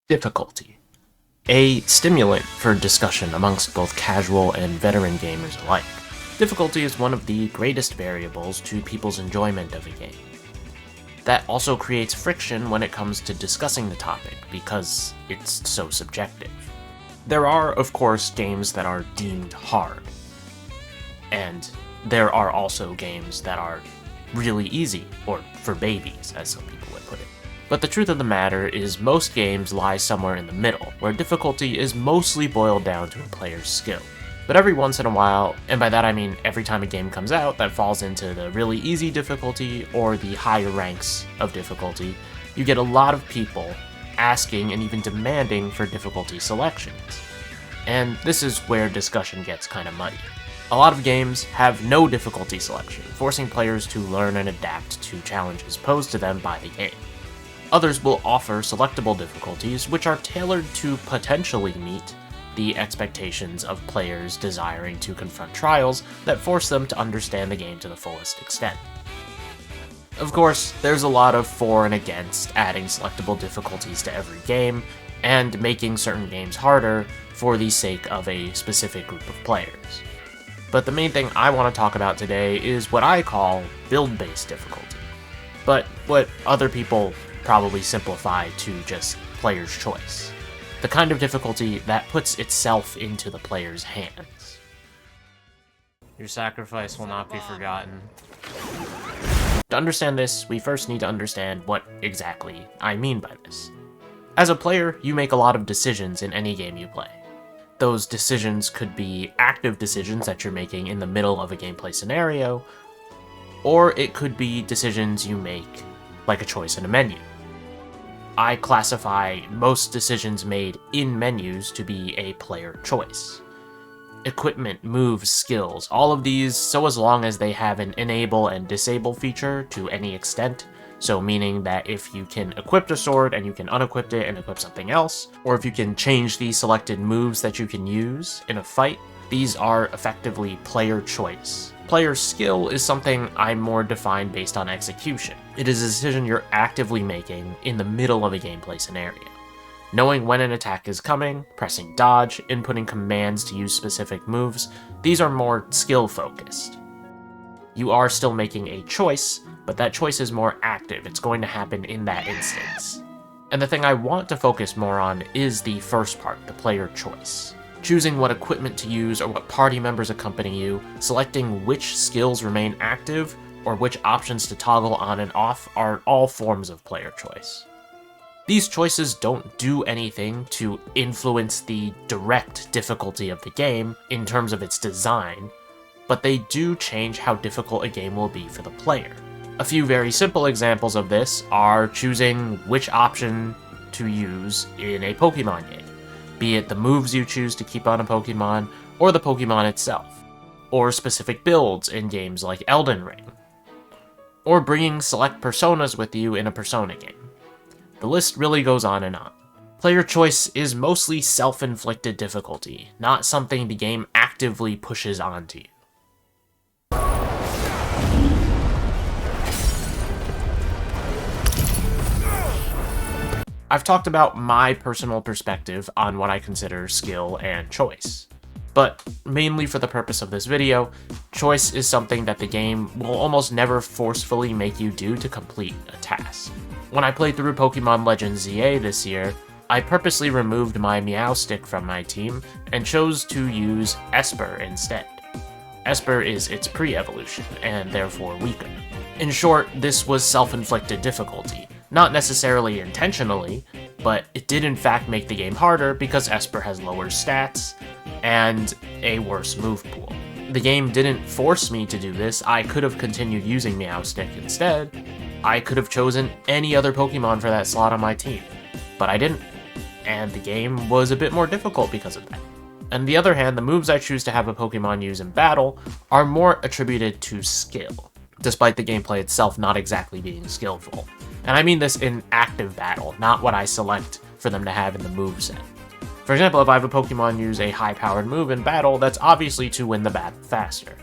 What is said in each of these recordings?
Difficulty. A stimulant for discussion amongst both casual and veteran gamers alike. Difficulty is one of the greatest variables to people's enjoyment of a game. That also creates friction when it comes to discussing the topic, because it's so subjective. There are, of course, games that are deemed hard, and there are also games that are really easy, or for babies, as some people would put it. But the truth of the matter is most games lie somewhere in the middle, where difficulty is mostly boiled down to a player's skill. But every once in a while, and by that I mean every time a game comes out that falls into the really easy difficulty or the higher ranks of difficulty, you get a lot of people asking and even demanding for difficulty selections. And this is where discussion gets kinda muddy. A lot of games have no difficulty selection, forcing players to learn and adapt to challenges posed to them by the game. Others will offer selectable difficulties, which are tailored to potentially meet the expectations of players desiring to confront trials that force them to understand the game to the fullest extent. Of course, there's a lot of for and against adding selectable difficulties to every game, and making certain games harder for the sake of a specific group of players. But the main thing I want to talk about today is what I call build-based difficulty, but what other people probably simplify to just player's choice. The kind of difficulty that puts itself into the player's hands. Your sacrifice will not be forgotten. To understand this, we first need to understand what exactly I mean by this. As a player, you make a lot of decisions in any game you play. Those decisions could be active decisions that you're making in the middle of a gameplay scenario, or it could be decisions you make, like a choice in a menu. I classify most decisions made in menus to be a player choice. Equipment, moves, skills, all of these, so as long as they have an enable and disable feature to any extent, so meaning that if you can equip a sword and you can unequip it and equip something else, or if you can change the selected moves that you can use in a fight, these are effectively player choice. Player skill is something I more define based on execution. It is a decision you're actively making in the middle of a gameplay scenario. Knowing when an attack is coming, pressing dodge, inputting commands to use specific moves, these are more skill-focused. You are still making a choice, but that choice is more active. It's going to happen in that instance. And the thing I want to focus more on is the first part, the player choice. Choosing what equipment to use or what party members accompany you, selecting which skills remain active, or which options to toggle on and off are all forms of player choice. These choices don't do anything to influence the direct difficulty of the game in terms of its design, but they do change how difficult a game will be for the player. A few very simple examples of this are choosing which option to use in a Pokemon game, be it the moves you choose to keep on a Pokemon, or the Pokemon itself, or specific builds in games like Elden Ring, or bringing select personas with you in a Persona game. The list really goes on and on. Player choice is mostly self-inflicted difficulty, not something the game actively pushes onto you. I've talked about my personal perspective on what I consider skill and choice. But mainly for the purpose of this video, choice is something that the game will almost never forcefully make you do to complete a task. When I played through Pokemon Legends ZA this year, I purposely removed my Meowstic from my team and chose to use Esper instead. Esper is its pre-evolution, and therefore weaker. In short, this was self-inflicted difficulty. Not necessarily intentionally, but it did in fact make the game harder because Esper has lower stats and a worse move pool. The game didn't force me to do this. I could have continued using Meowstic instead. I could have chosen any other Pokemon for that slot on my team, but I didn't, and the game was a bit more difficult because of that. On the other hand, the moves I choose to have a Pokemon use in battle are more attributed to skill, despite the gameplay itself not exactly being skillful. And I mean this in active battle, not what I select for them to have in the moveset. For example, if I have a Pokemon use a high-powered move in battle, that's obviously to win the battle faster.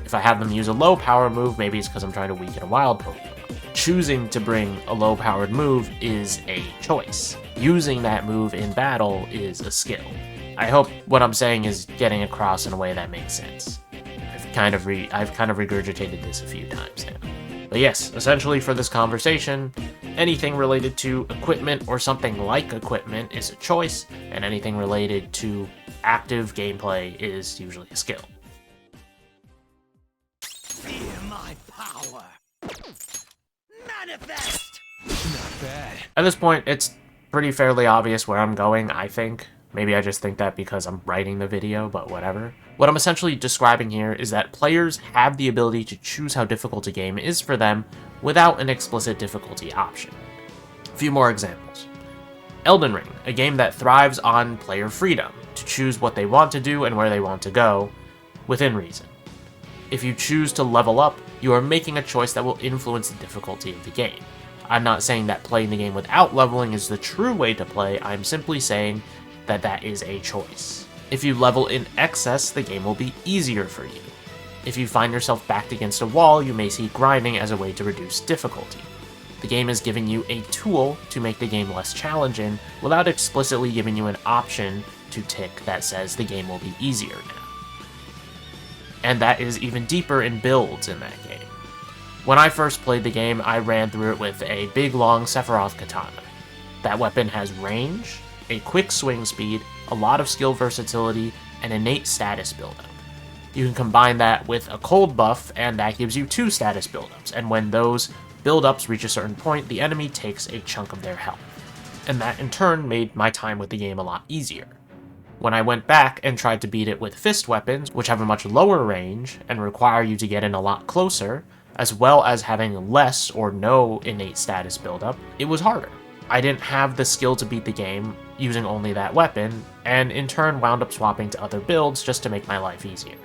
If I have them use a low-power move, maybe it's because I'm trying to weaken a wild Pokemon. Choosing to bring a low-powered move is a choice. using that move in battle is a skill. I hope what I'm saying is getting across in a way that makes sense. I've kind of regurgitated this a few times now. But yes, essentially for this conversation, anything related to equipment or something like equipment is a choice, and anything related to active gameplay is usually a skill. Feel my power. Manifest! Not bad. At this point, it's pretty fairly obvious where I'm going, I think. Maybe I just think that because I'm writing the video, but whatever. What I'm essentially describing here is that players have the ability to choose how difficult a game is for them without an explicit difficulty option. A few more examples. Elden Ring, a game that thrives on player freedom to choose what they want to do and where they want to go, within reason. If you choose to level up, you are making a choice that will influence the difficulty of the game. I'm not saying that playing the game without leveling is the true way to play, I'm simply saying that that is a choice. If you level in excess, the game will be easier for you. If you find yourself backed against a wall, you may see grinding as a way to reduce difficulty. The game is giving you a tool to make the game less challenging without explicitly giving you an option to tick that says the game will be easier now. And that is even deeper in builds in that game. When I first played the game, I ran through it with a big long Sephiroth katana. That weapon has range, a quick swing speed, a lot of skill versatility, and innate status buildup. You can combine that with a cold buff, and that gives you 2 status buildups, and when those buildups reach a certain point, the enemy takes a chunk of their health. And that in turn made my time with the game a lot easier. When I went back and tried to beat it with fist weapons, which have a much lower range and require you to get in a lot closer, as well as having less or no innate status buildup, it was harder. I didn't have the skill to beat the game using only that weapon, and in turn wound up swapping to other builds just to make my life easier.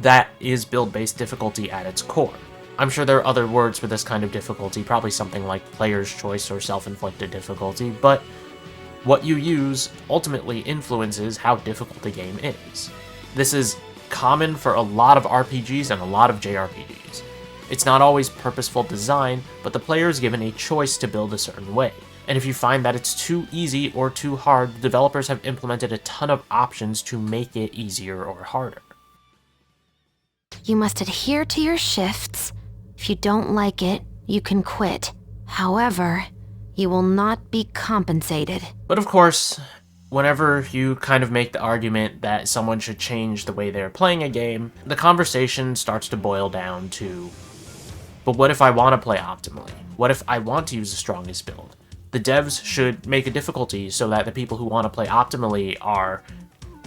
That is build-based difficulty at its core. I'm sure there are other words for this kind of difficulty, probably something like player's choice or self-inflicted difficulty, but what you use ultimately influences how difficult the game is. This is common for a lot of RPGs and a lot of JRPGs. It's not always purposeful design, but the player is given a choice to build a certain way. And if you find that it's too easy or too hard, the developers have implemented a ton of options to make it easier or harder. You must adhere to your shifts. If you don't like it, you can quit. However, you will not be compensated. But of course, whenever you kind of make the argument that someone should change the way they're playing a game, the conversation starts to boil down to, but what if I want to play optimally? What if I want to use the strongest build? The devs should make a difficulty so that the people who want to play optimally are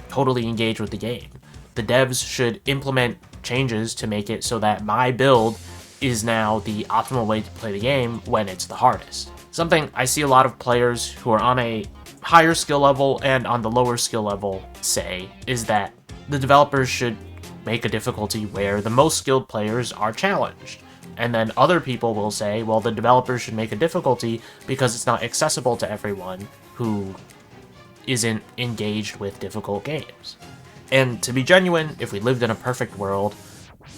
totally engaged with the game. The devs should implement changes to make it so that my build is now the optimal way to play the game when it's the hardest. Something I see a lot of players who are on a higher skill level and on the lower skill level say is that the developers should make a difficulty where the most skilled players are challenged. And then other people will say, well, the developers should make a difficulty because it's not accessible to everyone who isn't engaged with difficult games. And to be genuine, if we lived in a perfect world,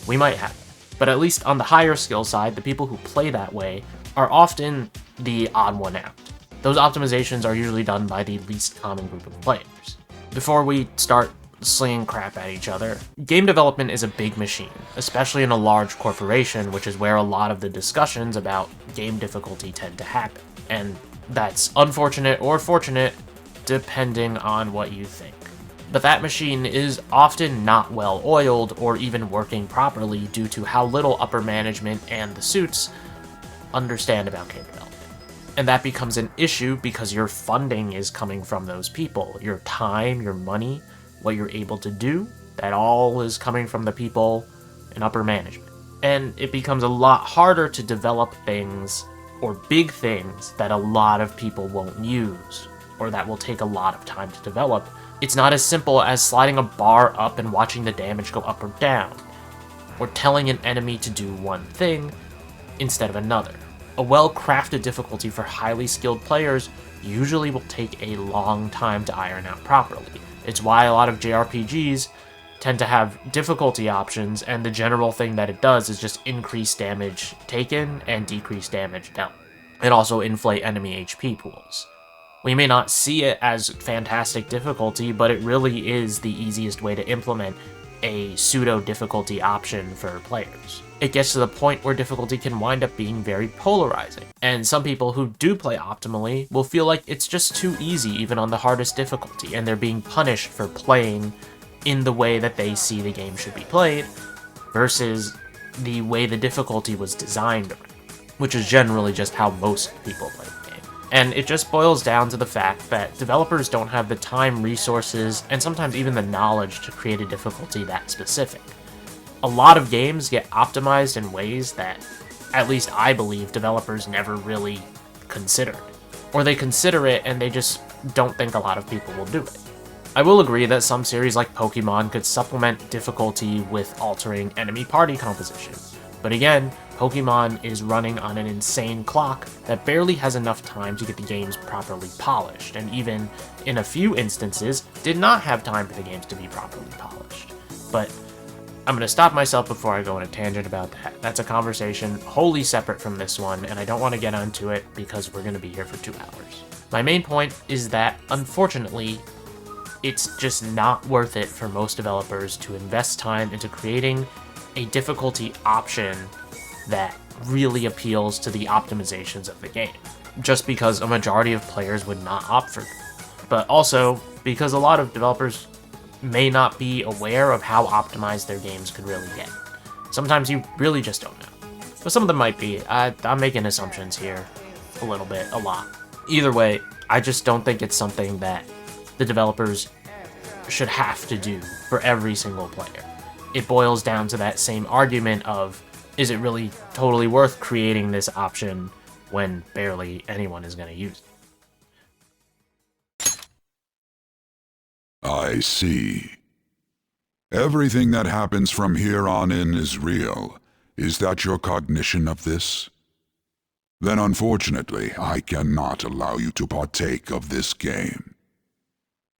we might have it. But at least on the higher skill side, the people who play that way are often the odd one out. Those optimizations are usually done by the least common group of players. Before we start slinging crap at each other, game development is a big machine, especially in a large corporation, which is where a lot of the discussions about game difficulty tend to happen. And that's unfortunate or fortunate, depending on what you think. But that machine is often not well oiled or even working properly due to how little upper management and the suits understand about game development. And that becomes an issue because your funding is coming from those people. Your time, your money, what you're able to do, that all is coming from the people in upper management. And it becomes a lot harder to develop things or big things that a lot of people won't use or that will take a lot of time to develop. It's not as simple as sliding a bar up and watching the damage go up or down, or telling an enemy to do one thing instead of another. A well-crafted difficulty for highly skilled players usually will take a long time to iron out properly. It's why a lot of JRPGs tend to have difficulty options, and the general thing that it does is just increase damage taken and decrease damage dealt. It also inflate enemy HP pools. We may not see it as fantastic difficulty, but it really is the easiest way to implement a pseudo-difficulty option for players. It gets to the point where difficulty can wind up being very polarizing, and some people who do play optimally will feel like it's just too easy even on the hardest difficulty, and they're being punished for playing in the way that they see the game should be played, versus the way the difficulty was designed, which is generally just how most people play the game. And it just boils down to the fact that developers don't have the time, resources, and sometimes even the knowledge to create a difficulty that specific. A lot of games get optimized in ways that, at least I believe, developers never really considered. Or they consider it and they just don't think a lot of people will do it. I will agree that some series like Pokemon could supplement difficulty with altering enemy party composition. But again, Pokemon is running on an insane clock that barely has enough time to get the games properly polished, and even, in a few instances, did not have time for the games to be properly polished. But I'm going to stop myself before I go on a tangent about that. That's a conversation wholly separate from this one, and I don't want to get onto it because we're going to be here for 2 hours. My main point is that, unfortunately, it's just not worth it for most developers to invest time into creating a difficulty option that really appeals to the optimizations of the game, just because a majority of players would not opt for them. But also because a lot of developers may not be aware of how optimized their games could really get. Sometimes you really just don't know. But some of them might be. I'm making assumptions here. A little bit, a lot. Either way, I just don't think it's something that the developers should have to do for every single player. It boils down to that same argument of, is it really totally worth creating this option when barely anyone is going to use it? I see. Everything that happens from here on in is real. Is that your cognition of this? Then unfortunately, I cannot allow you to partake of this game.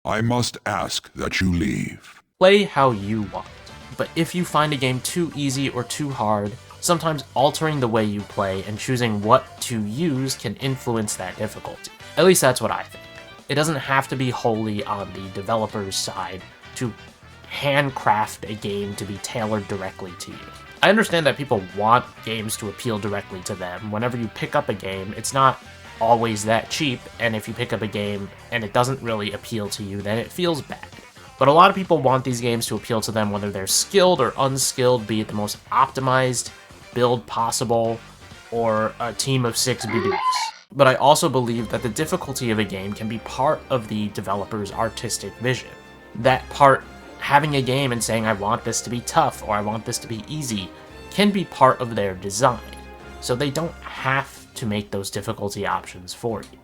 I must ask that you leave. Play how you want, but if you find a game too easy or too hard, sometimes altering the way you play and choosing what to use can influence that difficulty. At least that's what I think. It doesn't have to be wholly on the developer's side to handcraft a game to be tailored directly to you. I understand that people want games to appeal directly to them. Whenever you pick up a game, it's not always that cheap, and if you pick up a game and it doesn't really appeal to you, then it feels bad. But a lot of people want these games to appeal to them whether they're skilled or unskilled, be it the most optimized build possible, or a team of 6 Bidooks. But I also believe that the difficulty of a game can be part of the developer's artistic vision. That part, having a game and saying I want this to be tough or I want this to be easy, can be part of their design. So they don't have to make those difficulty options for you.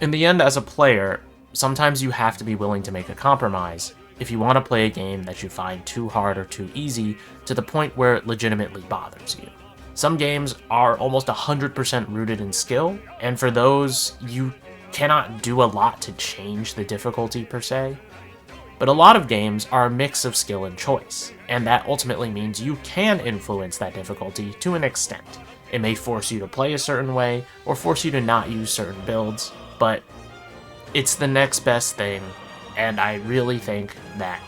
In the end, as a player, sometimes you have to be willing to make a compromise if you want to play a game that you find too hard or too easy to the point where it legitimately bothers you. Some games are almost 100% rooted in skill, and for those, you cannot do a lot to change the difficulty per se. But a lot of games are a mix of skill and choice, and that ultimately means you can influence that difficulty to an extent. It may force you to play a certain way, or force you to not use certain builds, but it's the next best thing, and I really think that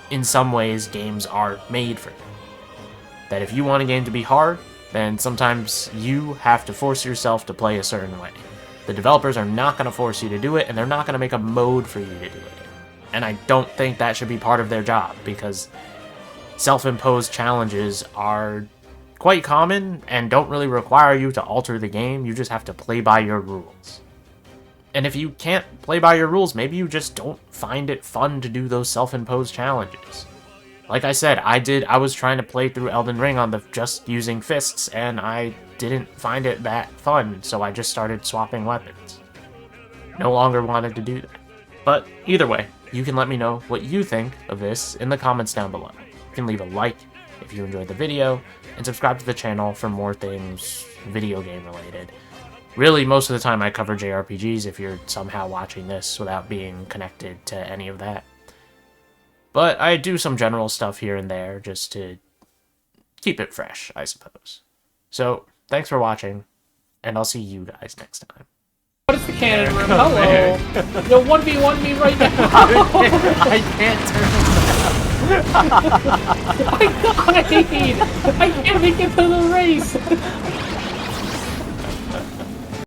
in some ways games are made for them. That if you want a game to be hard, then sometimes you have to force yourself to play a certain way. The developers are not going to force you to do it, and they're not going to make a mode for you to do it. And I don't think that should be part of their job, because self-imposed challenges are quite common and don't really require you to alter the game. You just have to play by your rules. And if you can't play by your rules, maybe you just don't find it fun to do those self-imposed challenges. Like I said, I was trying to play through Elden Ring on the just using fists, and I didn't find it that fun, so I just started swapping weapons. No longer wanted to do that. But either way, you can let me know what you think of this in the comments down below. You can leave a like if you enjoyed the video, and subscribe to the channel for more things video game related. Really, most of the time I cover JRPGs if you're somehow watching this without being connected to any of that. But I do some general stuff here and there just to keep it fresh, I suppose. So, thanks for watching, and I'll see you guys next time. What is the cannon room? Come Hello. Yo, 1v1 me right now. I can't turn him down. I died. I can't make it to the race.